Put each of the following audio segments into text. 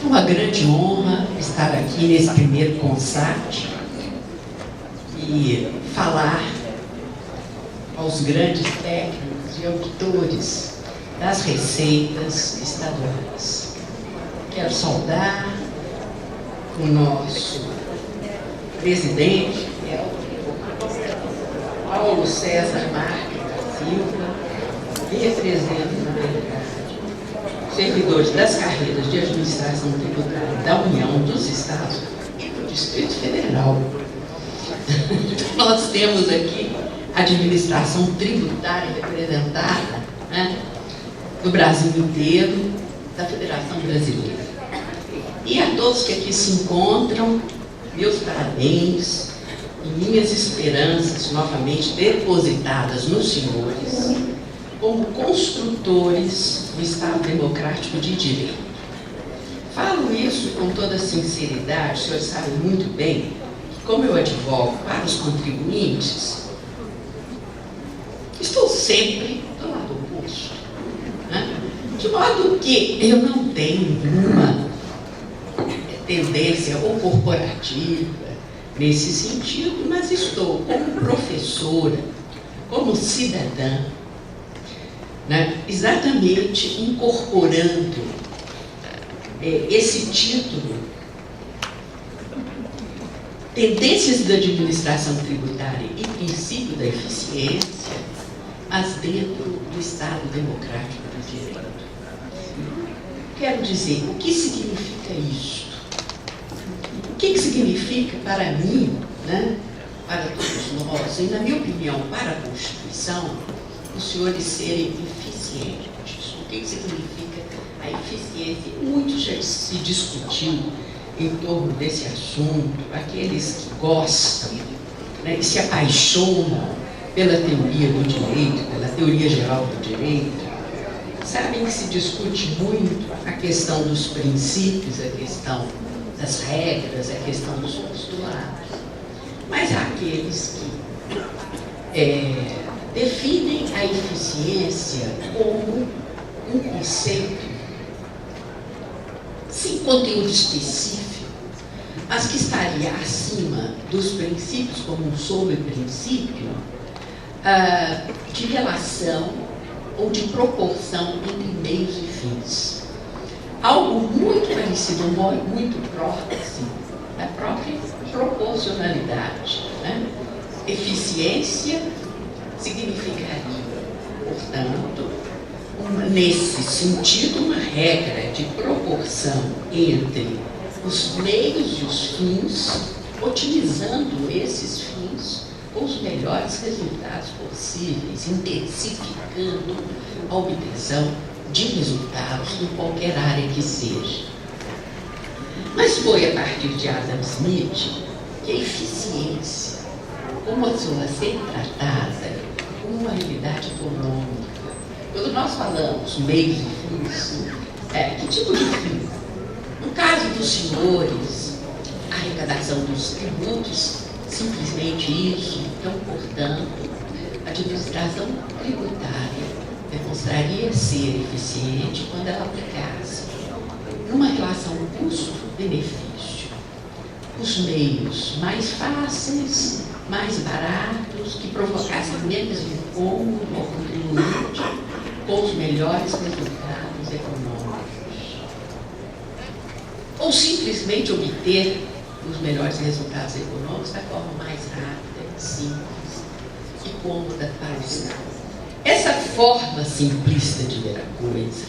É uma grande honra estar aqui nesse primeiro CONSAT e falar aos grandes técnicos e auditores das receitas estaduais. Quero saudar o nosso presidente, Paulo César Marques da Silva, que representa, na verdade, servidores das carreiras de administração tributária da União, dos Estados e do Distrito Federal. Nós temos aqui a administração tributária representada, né, do Brasil inteiro, da Federação Brasileira. E a todos que aqui se encontram, meus parabéns e minhas esperanças novamente depositadas nos senhores como construtores do Estado Democrático de Direito. Falo isso com toda sinceridade, os senhores sabem muito bem que, como eu advogo para os contribuintes, estou sempre do lado oposto, né? De modo que eu não tenho nenhuma tendência ou corporativa nesse sentido, mas estou como professora, como cidadã, né, exatamente incorporando esse título, tendências da administração tributária e princípio da eficiência, mas dentro do Estado Democrático do Direito. Quero dizer, o que significa isso? O que significa para mim, né, para todos nós, e na minha opinião, para a Constituição, os senhores serem eficientes? O que significa a eficiência? Muito já se discutiu em torno desse assunto, aqueles que gostam, né, que se apaixonam pela teoria do direito, pela teoria geral do direito, sabem que se discute muito a questão dos princípios, a questão das regras, a questão dos postulados. Mas há aqueles que definem a eficiência como um conceito sem conteúdo específico, mas que estaria acima dos princípios como um sobreprincípio de relação ou de proporção entre meios e fins. Algo muito parecido, muito próximo da própria proporcionalidade, né? Eficiência significaria, portanto, nesse sentido, uma regra de proporção entre os meios e os fins, otimizando esses fins com os melhores resultados possíveis, intensificando a obtenção de resultados em qualquer área que seja. Mas foi a partir de Adam Smith que a eficiência, como a sua ser tratada como uma realidade econômica. Quando nós falamos meios e fins, que tipo de fim? No caso dos senhores, a arrecadação dos tributos, simplesmente isso. Então, portanto, a administração tributária demonstraria ser eficiente quando ela aplicasse numa relação custo-benefício os meios mais fáceis, mais baratos, que provocassem menos incômodo ao contribuinte, com os melhores resultados econômicos. Ou simplesmente obter os melhores resultados econômicos da forma mais rápida, simples e cômoda para o Estado. Essa forma simplista de ver a coisa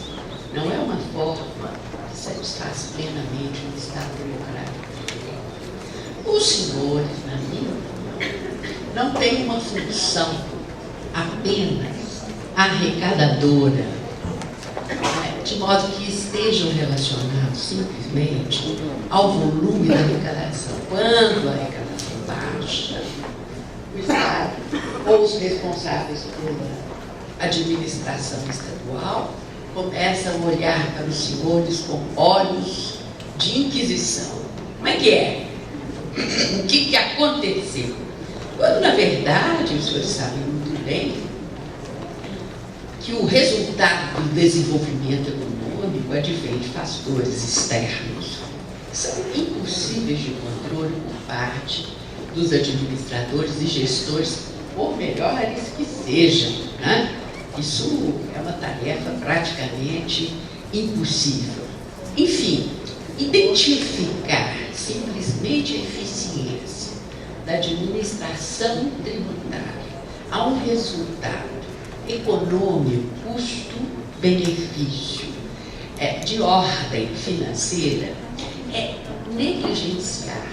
não é uma forma que satisfaz plenamente um Estado democrático. Os senhores, na minha opinião, não têm uma função apenas arrecadadora, de modo que estejam relacionados simplesmente ao volume da arrecadação. Quando a arrecadação baixa, o Estado ou os responsáveis pela administração estadual começam a olhar para os senhores com olhos de inquisição. Como é que é? O que aconteceu? Quando, na verdade, os senhores sabem muito bem que o resultado do desenvolvimento econômico econômico advém de fatores externos que são impossíveis de controle por parte dos administradores e gestores, por melhores que sejam, né? Isso é uma tarefa praticamente impossível. Enfim, identificar simplesmente a eficiência da administração tributária a um resultado econômico, custo-benefício de ordem financeira é negligenciar,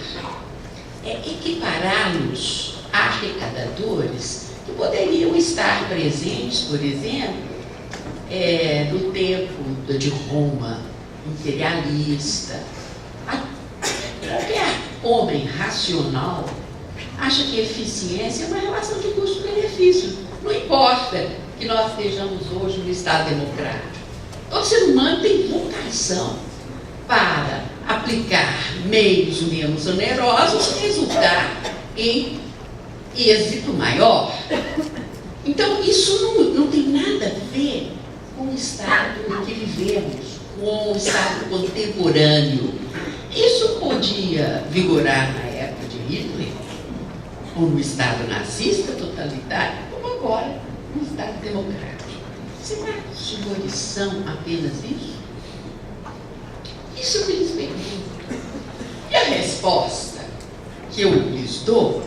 é equipará-los a arrecadadores que poderiam estar presentes, por exemplo, no tempo de Roma imperialista. Qualquer homem racional acha que eficiência é uma relação de custo-benefício. Não importa que nós estejamos hoje no Estado democrático. Todo ser humano tem vocação para aplicar meios menos onerosos e resultar em êxito maior. Então, isso não tem nada a ver com o Estado em que vivemos, com o Estado contemporâneo. Isso podia vigorar na época de Hitler, ou no Estado nazista totalitário, como agora no Estado democrático. Será que os senhores são apenas isso? Isso que eles perguntam. E a resposta que eu lhes dou,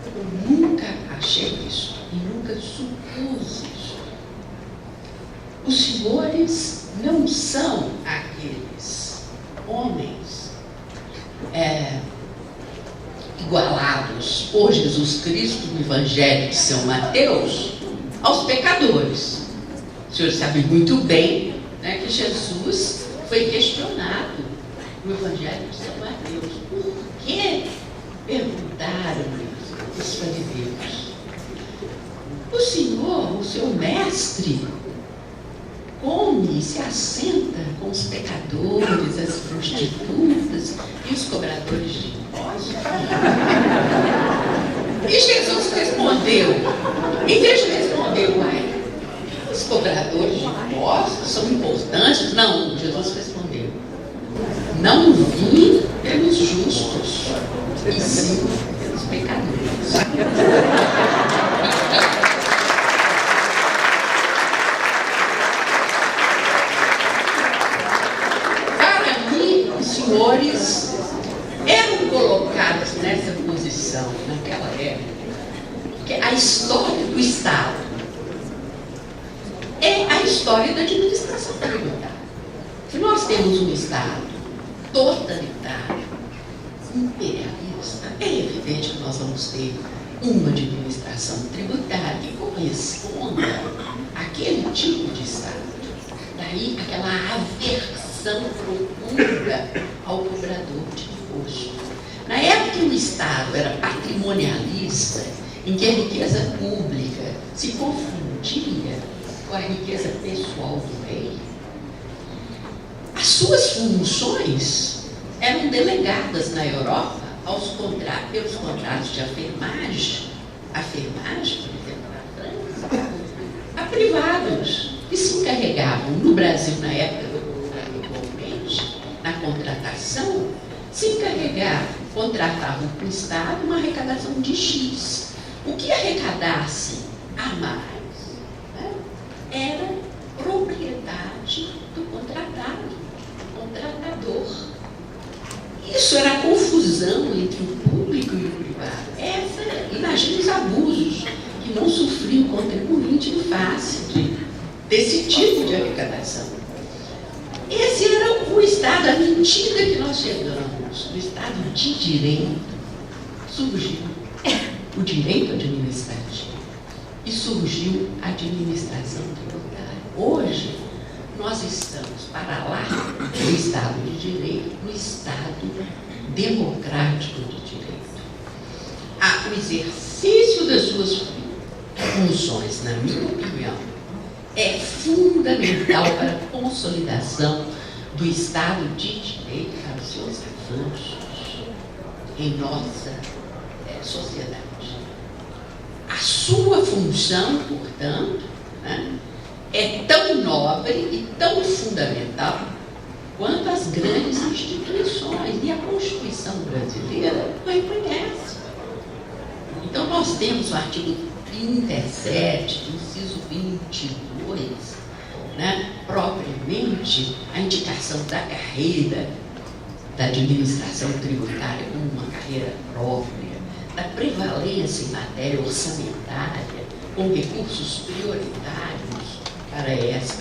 eu nunca achei isso e nunca supus isso. Os senhores não são aqueles homens igualados por Jesus Cristo no Evangelho de São Mateus aos pecadores. Os senhores sabem muito bem, né, que Jesus foi questionado no Evangelho de São Mateus. Por que perguntaram os fariseus? O Senhor, o seu mestre, come e se assenta com os pecadores, as prostitutas e os cobradores de impostos. E Jesus respondeu, em vez de responder, uai, os cobradores de impostos são importantes? Não, Jesus respondeu, não vim pelos justos, e sim pelos pecadores. Para mim, os senhores eram colocados nessa posição naquela época, porque a história do Estado é a história da administração tributária. Se nós temos um Estado totalitário, imperialista, é evidente que nós vamos ter uma administração tributária que corresponda àquele tipo de Estado. Daí aquela aversão profunda ao cobrador de imposto. Na época que o Estado era patrimonialista, em que a riqueza pública se confundia com a riqueza pessoal do rei, as suas funções eram delegadas na Europa pelos contratos de afirmagem, por exemplo, na França, a privados que se encarregavam no Brasil, na época igualmente, na contratação, se encarregavam, contratavam para o Estado uma arrecadação de X. O que arrecadasse a mais, né, era propriedade do contratado, do contratador. Isso era a confusão entre o público e o privado. Imagina os abusos que não sofria o contribuinte em face desse tipo de arrecadação. Esse era o Estado, a medida que nós chegamos, no Estado de direito, surgiu o direito administrativo e surgiu a administração tributária. Hoje, nós estamos para lá do Estado de Direito, no Estado democrático de direito. O exercício das suas funções, na minha opinião, é fundamental para a consolidação do Estado de Direito para os seus avanços em nossa sociedade. A sua função, portanto, né, é tão nobre e tão fundamental quanto as grandes instituições, e a Constituição brasileira não reconhece. Então, nós temos o artigo 37, inciso 22, né, propriamente a indicação da carreira da administração tributária como uma carreira própria, da prevalência em matéria orçamentária, com recursos prioritários para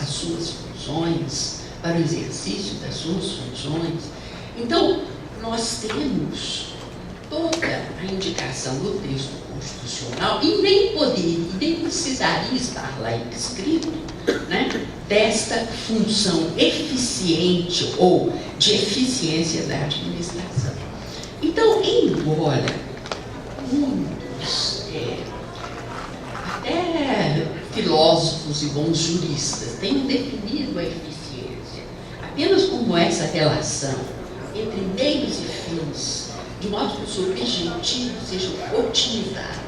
as suas funções, para o exercício das suas funções. Então, nós temos toda a indicação do texto constitucional, e nem precisaria estar lá escrito, né, desta função eficiente ou de eficiência da administração. Então, embora muitos, até filósofos e bons juristas, tenham definido a eficiência apenas como essa relação entre meios e fins, de modo que os objetivos sejam otimizados,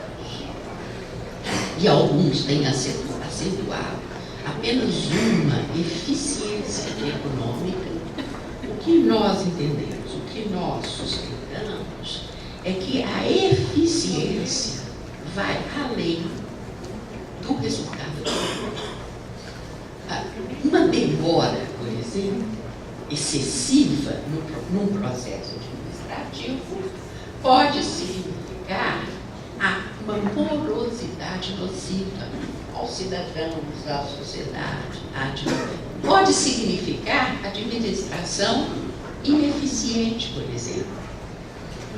e alguns têm acentuado apenas uma eficiência econômica, o que nós entendemos, o que nós sustentamos, é que a eficiência vai além do resultado. Uma demora, por exemplo, excessiva num processo administrativo pode significar uma morosidade nociva aos cidadãos, à sociedade, pode significar administração ineficiente, por exemplo,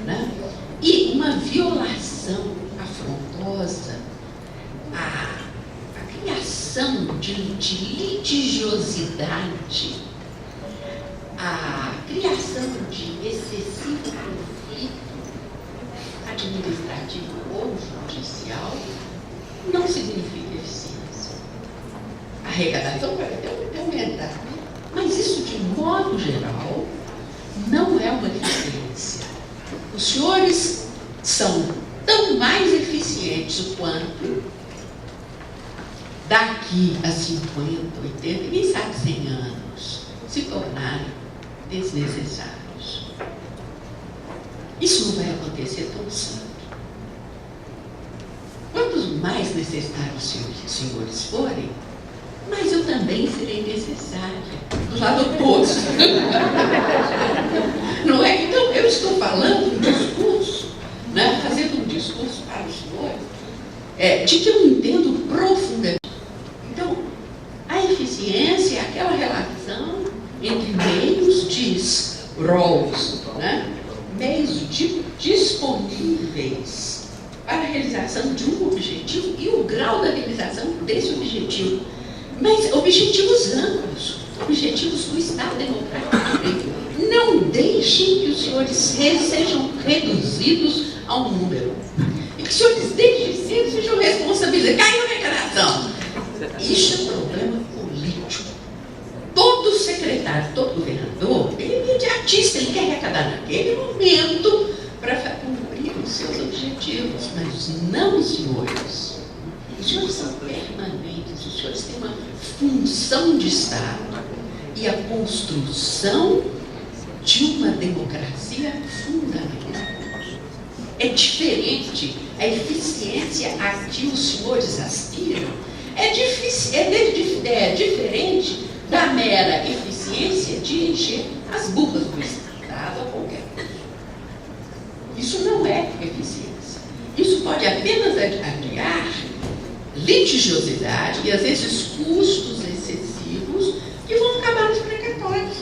né? E uma violação afrontosa à criação de litigiosidade, a criação de excessivo conflito administrativo ou judicial não significa eficiência. A arrecadação vai até aumentar, mas isso, de modo geral, não é uma eficiência. Os senhores são tão mais eficientes quanto daqui a 50, 80, quem sabe 100 anos, se tornarem desnecessários. Isso não vai acontecer tão cedo. Quantos mais necessários os senhores forem, mas eu também serei necessária, do lado oposto. Não é? Então, eu estou falando um discurso, né, fazendo um discurso para os senhores, de que eu entendo profundamente. Então, a eficiência é aquela relação entre meios, diz Rawls, né, meios disponíveis para a realização de um objetivo e o grau da realização desse objetivo. Mas objetivos amplos, objetivos do Estado Democrático. Não deixem que os senhores sejam reduzidos a um número. E que os senhores desde cedo sejam responsabilizados. Caiu a arrecadação. Isso é um problema político. Todo secretário, todo governador, ele é imediatista, ele quer arrecadar naquele momento para cumprir os seus objetivos. Mas não, senhores. Os senhores são permanentes, os senhores têm uma função de Estado e a construção de uma democracia fundamental. É diferente, a eficiência a que os senhores aspiram é diferente da mera eficiência de encher as burras do Estado a qualquer coisa. Isso não é eficiência. Isso pode apenas adiar litigiosidade e, às vezes, custos excessivos que vão acabar nos precatórios.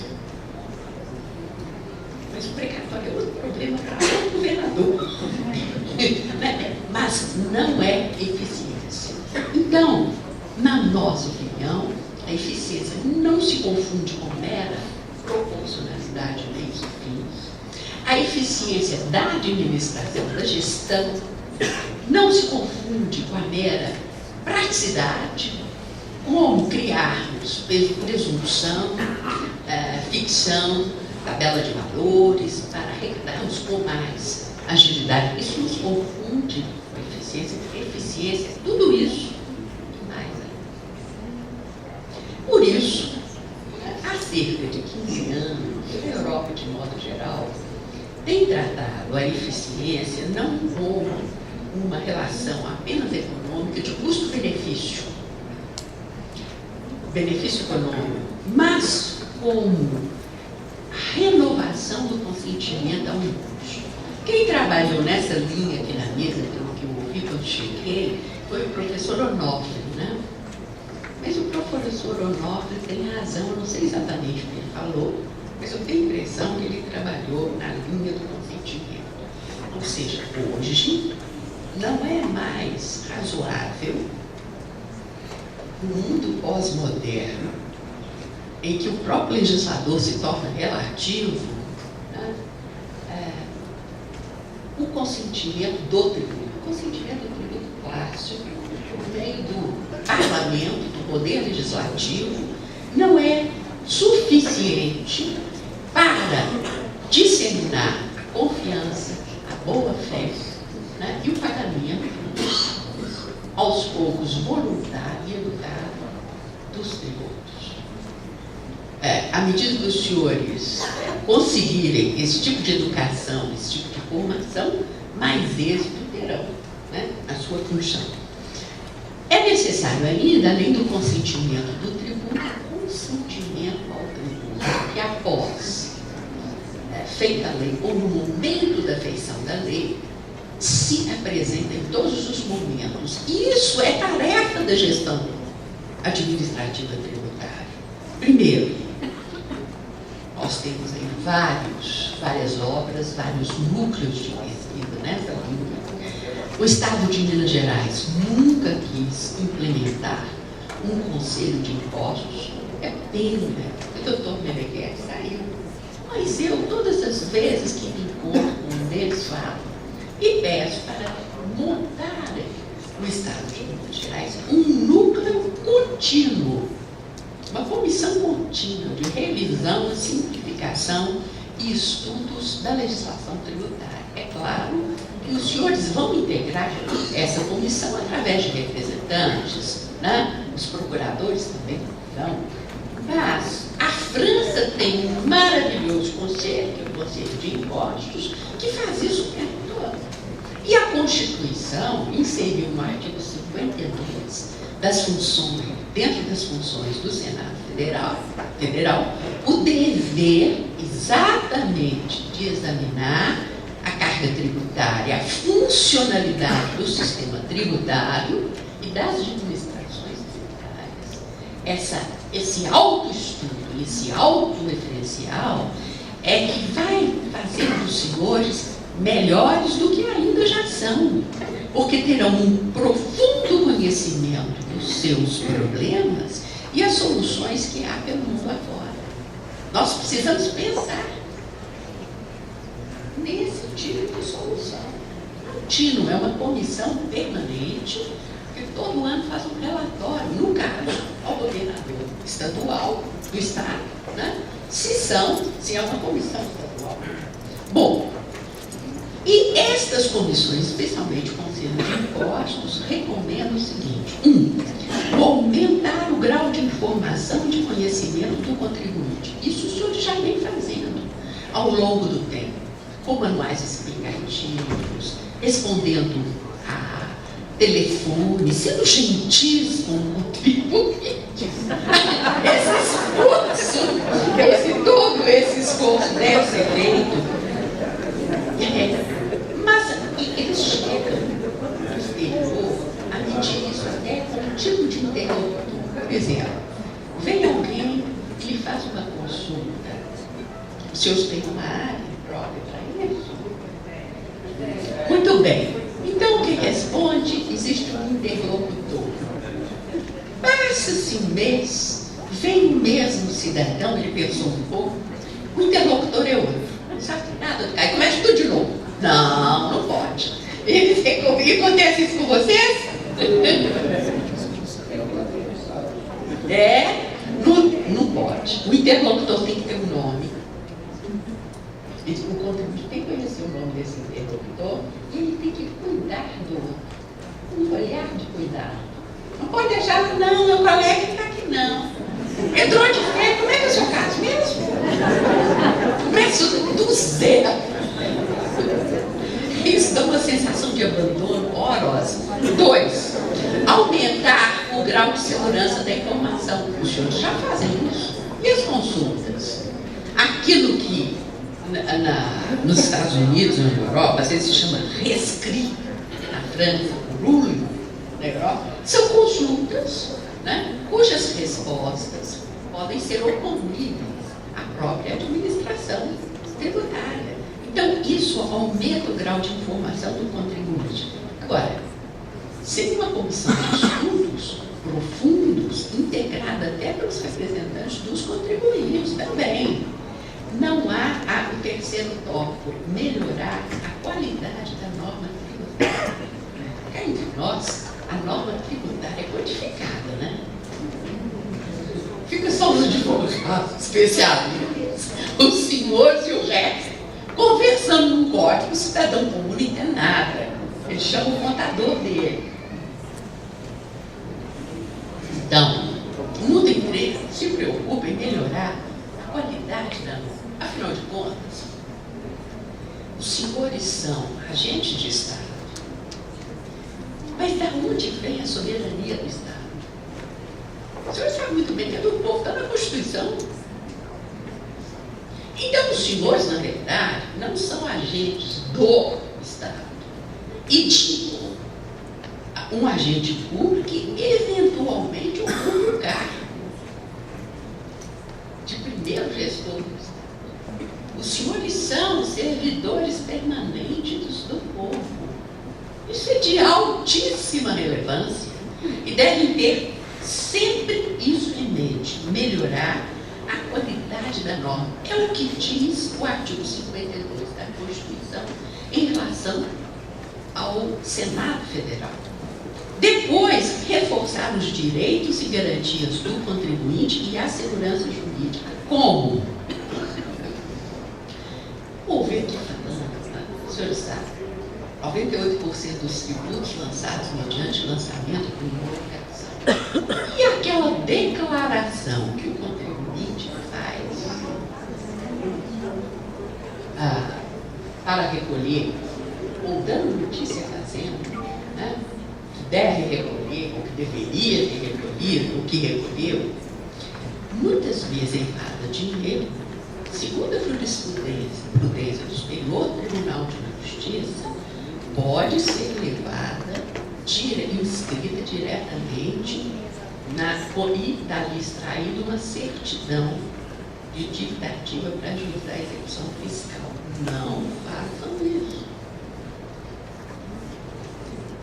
Mas o precatório é outro problema para o governador. Mas não é eficiência. Então, na nossa opinião, a eficiência não se confunde com mera proporcionalidade de meios e fins. A eficiência da administração, da gestão, não se confunde com a mera praticidade, como criarmos presunção, ficção, tabela de valores, para arrecadarmos com mais agilidade. Isso nos confunde com eficiência, porque eficiência é tudo isso e mais ainda. Por isso, há cerca de 15 anos, modo geral, tem tratado a eficiência não como uma relação apenas econômica de custo-benefício, benefício econômico, mas como a renovação do consentimento ao impulso. Quem trabalhou nessa linha aqui na mesa, pelo que eu ouvi quando cheguei, foi o professor Onofre, né? Mas o professor Onofre tem razão, eu não sei exatamente o que ele falou, mas eu tenho a impressão que ele trabalhou na linha do consentimento. Ou seja, hoje não é mais razoável no mundo pós-moderno, em que o próprio legislador se torna relativo, né? O consentimento do tributo. O consentimento do tributo clássico, por meio do parlamento, do poder legislativo, não é suficiente para disseminar a confiança, a boa-fé, né? E o pagamento, aos poucos, voluntário e educado dos tributos. À medida que os senhores conseguirem esse tipo de educação, esse tipo de formação, mais êxito terão, né, na sua função. É necessário ainda, além do consentimento do tributo, consentimento ao tributo, que após feita a lei, ou no momento da feição da lei, se apresenta em todos os momentos. Isso é tarefa da gestão administrativa tributária. Primeiro, nós temos aí várias obras, vários núcleos de pesquisa nessa linha. O Estado de Minas Gerais nunca quis implementar um conselho de impostos. É pena, o doutor Meneghel saiu. Mas eu, todas as vezes que me encontro com um deles, falo e peço para montar no Estado de Minas Gerais um núcleo contínuo, uma comissão contínua de revisão, simplificação e estudos da legislação tributária. É claro que os senhores vão integrar essa comissão através de representantes, né? Os procuradores também vão. Mas a França tem um maravilhoso conselho, que é o Conselho de Impostos, que faz isso o tempo todo. E a Constituição inseriu no artigo 52 das funções, dentro das funções do Senado Federal, o dever exatamente de examinar a carga tributária, a funcionalidade do sistema tributário e das administrações tributárias. Esse autoestudo, esse autorreferencial é que vai fazer dos senhores melhores do que ainda já são, porque terão um profundo conhecimento dos seus problemas e as soluções que há pelo mundo afora. Nós precisamos pensar nesse tipo de solução. Contínuo, é uma comissão permanente que todo ano faz um relatório, no caso, ao governador estadual do Estado, né? Se é uma comissão estadual. Bom, e estas comissões, especialmente o Conselho de Impostos, recomendam o seguinte: aumentar o grau de informação e de conhecimento do contribuinte. Isso os senhores já vem fazendo ao longo do tempo, com manuais explicativos, respondendo a telefone, sendo gentis com o contribuinte. Todo esse esforço deve ser feito. Mas eles chegam no exterior a medir isso até com um tipo de interlocutor. Por exemplo, vem alguém e lhe faz uma consulta. Os senhores têm uma área própria para isso? Muito bem. Então, o que responde? Existe um interlocutor. Passa-se um mês, vem o mesmo cidadão, ele pensou um pouco, o interlocutor é outro. Não sabe nada. Aí começa tudo de novo. Não pode. E acontece isso com vocês? Não pode. O interlocutor tem que ter um nome. O contribuinte tem que conhecer o nome desse interlocutor e ele tem que cuidar um olhar de cuidado. Não pode deixar, não, meu colega está aqui, não. Entrou de férias, como é que é o seu caso mesmo? Começa do zero. Isso dá uma sensação de abandono horrorosa. 2, aumentar o grau de segurança da informação. Os senhores já fazem isso. E as consultas? Aquilo que nos Estados Unidos ou na Europa, às vezes se chama rescrito, na França, rule, na Europa, são consultas, né, cujas respostas podem ser ocorridas à própria administração tributária. Então, isso aumenta o grau de informação do contribuinte. Agora, sem uma comissão de estudos profundos, integrada até pelos representantes dos contribuintes também, não há o terceiro tópico, melhorar a qualidade da norma tributária. Cá entre nós, a norma tributária é codificada, né? Fica só os advogados especialistas, os senhores e o resto, conversando num código. O cidadão comum não entende nada. Ele chama o contador dele. Então, o mundo inteiro se preocupa em melhorar a qualidade da norma. Afinal de contas, os senhores são agentes de Estado. Mas da onde vem a soberania do Estado? O senhor sabe muito bem que é do povo, está na Constituição. Então, os senhores, na verdade, não são agentes do Estado. E tipo, um agente público que, eventualmente, ocupa o cargo de primeiro gestor do Estado. Os senhores são servidores permanentes do povo. Isso é de altíssima relevância e devem ter sempre isso em mente, melhorar a qualidade da norma. É o que diz o artigo 52 da Constituição em relação ao Senado Federal. Depois, reforçar os direitos e garantias do contribuinte e a segurança jurídica. Como? Houve aqui falando, o senhor sabe, 98% dos tributos lançados mediante lançamento por homologação. E aquela declaração que o contribuinte faz para recolher, ou dando notícia fazendo, né, que deve recolher, ou que deveria ter recolhido, ou que recolheu, muitas vezes entrada dinheiro, segundo a jurisprudência do Superior Tribunal de Justiça, pode ser levada, inscrita diretamente e dali extraída uma certidão de dívida ativa para ajudar a execução fiscal. Não façam isso.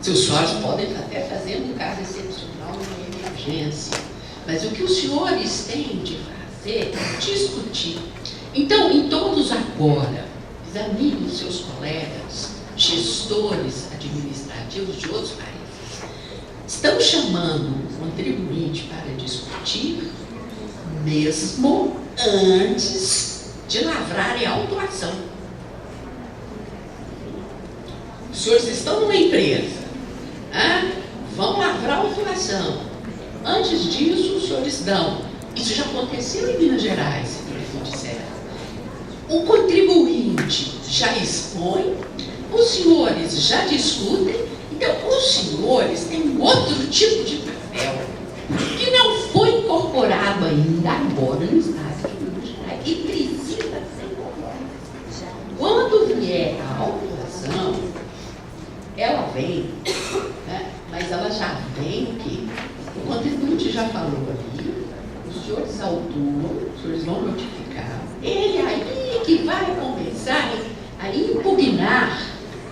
Seus senhores podem até fazer um caso excepcional, uma emergência, mas o que os senhores têm de fazer é discutir. Então, em todos agora, examine os seus colegas, gestores administrativos de outros países. Estão chamando o contribuinte para discutir, mesmo antes de lavrarem a autuação. Os senhores estão numa empresa, vão lavrar a autuação. Antes disso, os senhores dão. Isso já aconteceu em Minas Gerais, se me disser. O contribuinte já expõe, os senhores já discutem. Então, os senhores têm um outro tipo de papel que não foi incorporado ainda agora no Estado de Minas Gerais e precisa ser incorporado. Quando vier a autuação, ela vem, né? Mas ela já vem o quê? O contribuinte já falou ali, os senhores autuam, os senhores vão notificar, ele aí que vai começar a impugnar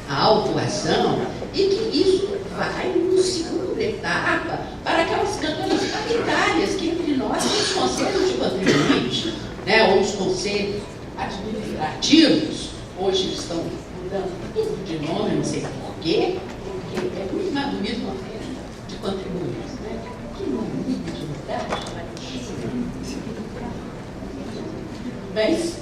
a autuação e que isso vai no segunda etapa para aquelas câmaras paritárias que entre nós os conselhos de contribuinte, né, ou os conselhos administrativos, hoje estão mudando tudo de nome, não sei porquê, porque é muito mais bonito conselho de contribuintes, né? Que não é muito de mudar, mas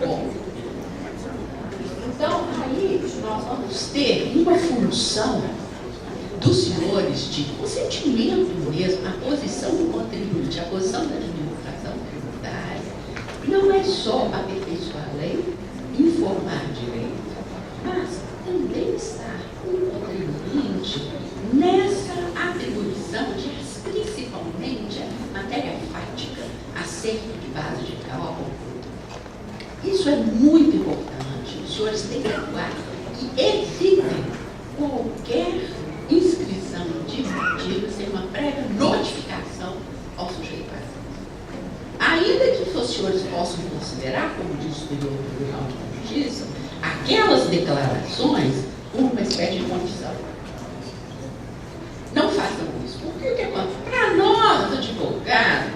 bom, então aí nós vamos ter tem uma função dos senhores de consentimento mesmo, a posição do contribuinte, a posição da administração tributária, não é só aperfeiçoar a lei, informar direito, mas também estar com o contribuinte nessa atribuição de, principalmente, a matéria fática, acerto de base de cálculo. Isso é muito importante. Os senhores têm que atuar e evitem qualquer inscrição indicativa sem uma prévia notificação ao sujeito passivo. Ainda que os senhores possam considerar, como diz o Superior Tribunal de Justiça, aquelas declarações como uma espécie de condição. Não façam isso. Porque o que acontece? Para nós, advogados,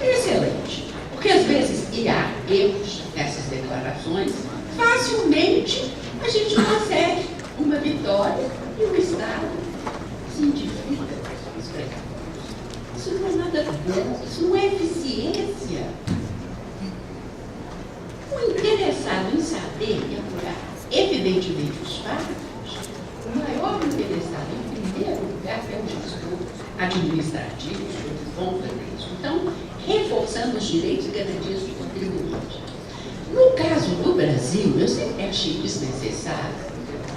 é excelente. Porque às vezes há erros nessas declarações, facilmente a gente consegue uma vitória e o Estado se individualiza os precatórios. Isso não é nada bom, isso não é eficiência. O interessado em saber e apurar, evidentemente, os fatos, o maior interessado, em primeiro lugar, é o gestor administrativo, os que vão fazer isso. Então, reforçando os direitos e garantias do contribuinte. No caso do Brasil, eu sempre achei desnecessário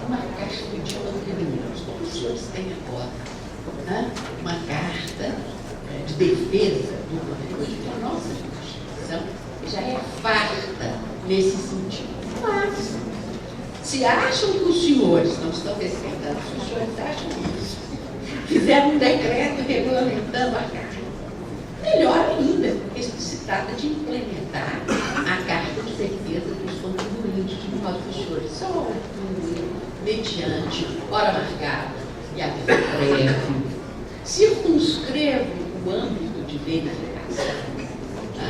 uma carta de contribuinte, como os senhores têm agora, né? Uma carta de defesa do contribuinte, que a nossa Constituição já é farta nesse sentido. Mas, se acham que os senhores não estão respeitando, se os senhores acham isso, fizeram um decreto regulamentando a carta, melhor ainda, porque se trata de implementar a Carta de Defesa dos Contribuintes, de modo que os senhores só atuem mediante hora marcada e aviso prévio, circunscrevam o âmbito de verificação. Tá?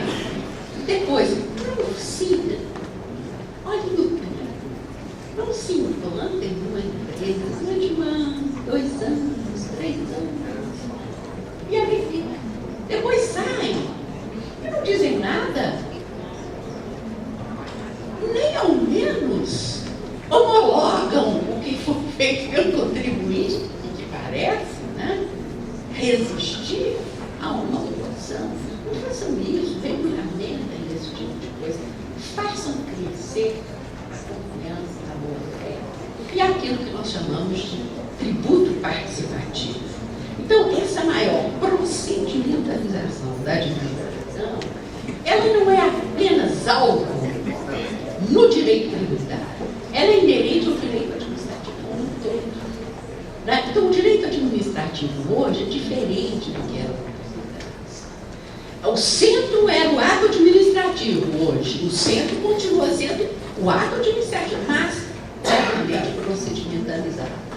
Depois, não siga, olhem no tempo, não se implantem numa empresa durante 1 ano, 2 anos, 3 anos, e a verifica. Depois saem e não dizem nada, nem ao menos homologam o que foi feito pelo contribuinte, que parece, né, resistir a uma homologação. Não façam isso, regulamentem esse tipo de coisa, façam crescer a confiança na boa-fé e aquilo que nós chamamos de tributo participativo. Então, essa maior procedimentalização da administração, ela não é apenas algo no direito tributário, ela é inerente ao direito administrativo como um todo. Né? Então, o direito administrativo hoje é diferente do que era antes. O centro era o ato administrativo hoje, o centro continua sendo o ato administrativo, mas certamente procedimentalizado.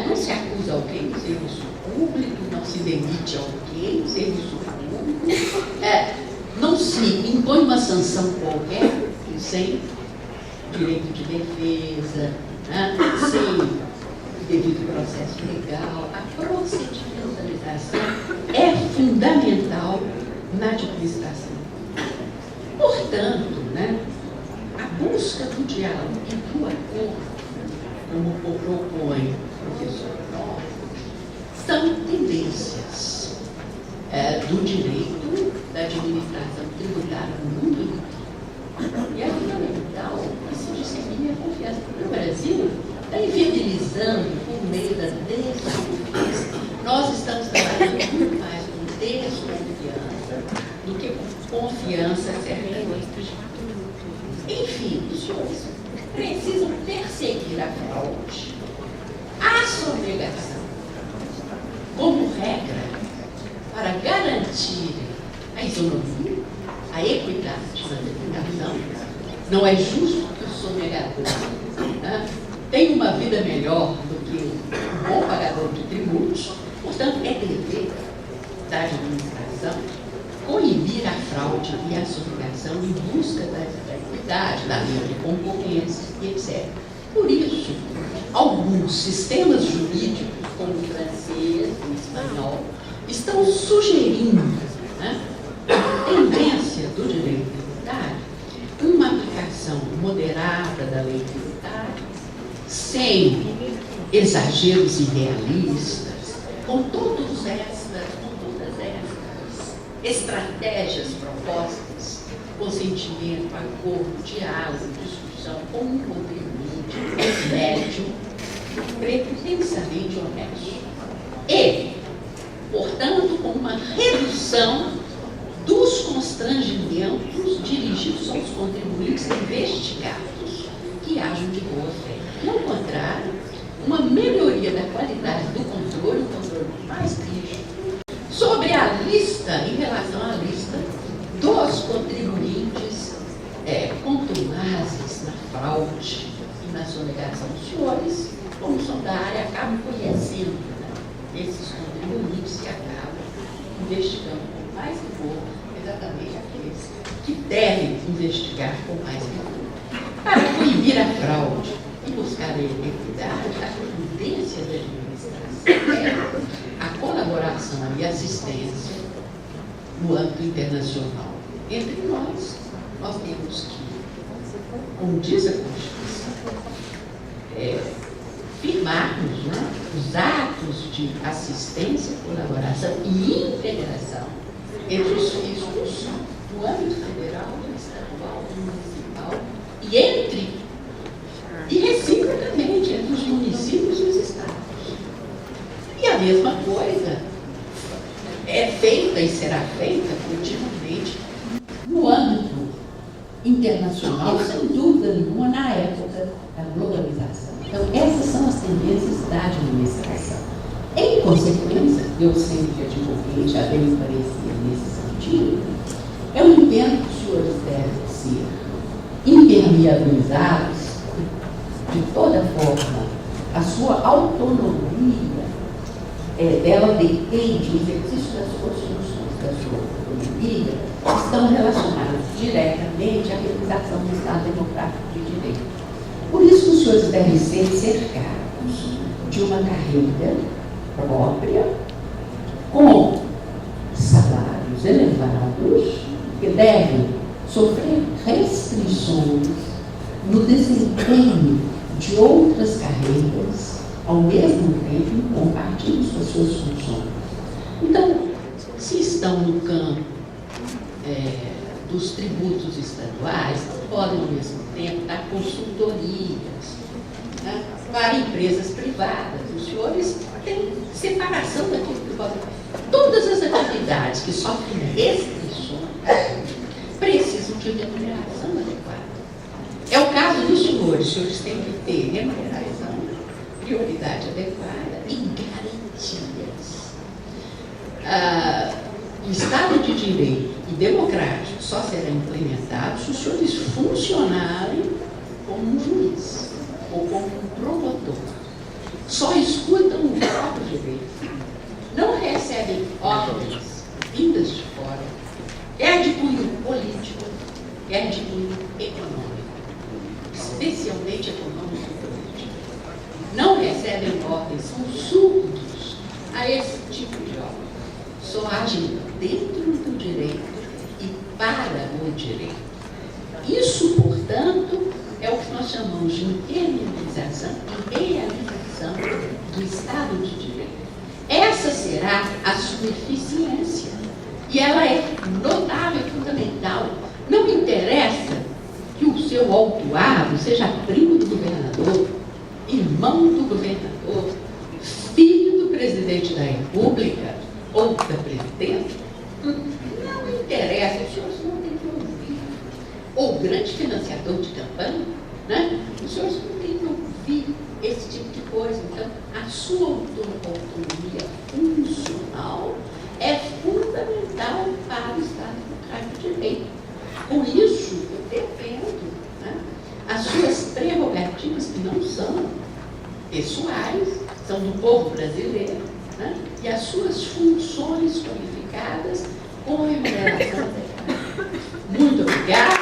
Não se acusa alguém em serviço público, não se demite alguém em serviço público, não se impõe uma sanção qualquer, sem direito de defesa, sem devido processo legal. A procedimentalização é fundamental na administração. Portanto, a busca do diálogo e do acordo, como propõe o professor Novo, são tendências do direito da administração tributária no mundo inteiro. E é fundamental que se dissemine a confiança. No Brasil, está inviabilizando por meio da desconfiança. Nós estamos trabalhando muito mais com desconfiança do que com confiança certa. Enfim, os senhores precisam perseguir a fraude, a sonegação, como regra, para garantir a isonomia, a equidade na tributação. Não é justo que o sonegador tenha uma vida melhor do que um bom pagador de tributos. Portanto, é dever da administração coibir a fraude e a sonegação em busca da equidade, da livre concorrência e etc. Por isso, alguns sistemas jurídicos, como o francês, o espanhol, estão sugerindo a tendência do direito tributário, uma aplicação moderada da lei tributária, sem exageros irrealistas, com todas essas estratégias propostas, consentimento, acordo, diálogo, discussão, com um contribuinte médio, pretensamente honesto. E, portanto, com uma redução dos constrangimentos dirigidos aos contribuintes investigados que ajam de boa fé. Ao contrário, uma melhoria da qualidade do controle, um controle mais rígido, sobre a lista, em relação à lista dos contribuintes contumazes na fraude e na sonegação. Os senhores, como são da área, acabam conhecendo, né, esses contribuintes que acabam investigando com mais rigor, exatamente aqueles que devem investigar com mais rigor. Para coibir a fraude e buscar a equidade, a prudência da administração, a colaboração e assistência no âmbito internacional. Entre nós temos que, como diz a Constituição, firmarmos, né, os atos de assistência, colaboração e integração entre os fiscos no âmbito federal, estadual, municipal e reciprocamente entre os municípios e os estados. E a mesma coisa é feita e será feita continuamente no âmbito internacional, sem dúvida nenhuma, na época da globalização. Então, essas são as tendências da administração. Em consequência, eu sempre advoguei, já bem parecia nesse sentido, eu entendo que os senhores devem ser impermeabilizados de toda forma. A sua autonomia, dela depende, o exercício das suas funções, da sua autonomia, estão relacionadas diretamente à realização do Estado Democrático de Direito. Por isso que os senhores devem ser cercados de uma carreira própria, com salários elevados, que devem sofrer restrições no desempenho de outras carreiras, ao mesmo tempo compartilham suas funções. Então, se estão no campo dos tributos estaduais, podem, ao mesmo tempo, dar consultorias, né, para empresas privadas. Os senhores têm separação daquilo que podem. Todas as atividades que sofrem restrições precisam de remuneração adequada. É o caso dos senhores. Os senhores têm que ter remuneração, prioridade adequada e garantias. O Estado de Direito e democrático só será implementado se os senhores funcionarem como um juiz ou como um promotor. Só escutam o próprio direito. Não recebem ordens vindas de fora, quer de cunho político, quer de cunho econômico, especialmente econômico e político. Não recebem ordens, são súditos a esse tipo de ordem. Só agem dentro do direito e para o direito. Isso, portanto, é o que nós chamamos de internalização e realização do Estado de Direito. Essa será a sua eficiência. E ela é notável e fundamental. Não interessa que o seu autuado seja primo do governador, irmão do governador, filho do presidente da República ou da presidenta. Não interessa, os senhores não têm que ouvir. Ou grande financiador de campanha, né? Os senhores não têm que ouvir esse tipo de coisa. Então, a sua autonomia funcional é fundamental para o Estado Democrático de Direito. Por isso, eu defendo, né, as suas prerrogativas, que não são pessoais, são do povo brasileiro, né, e as suas funções qualificadas com remuneração adequada. Muito obrigada.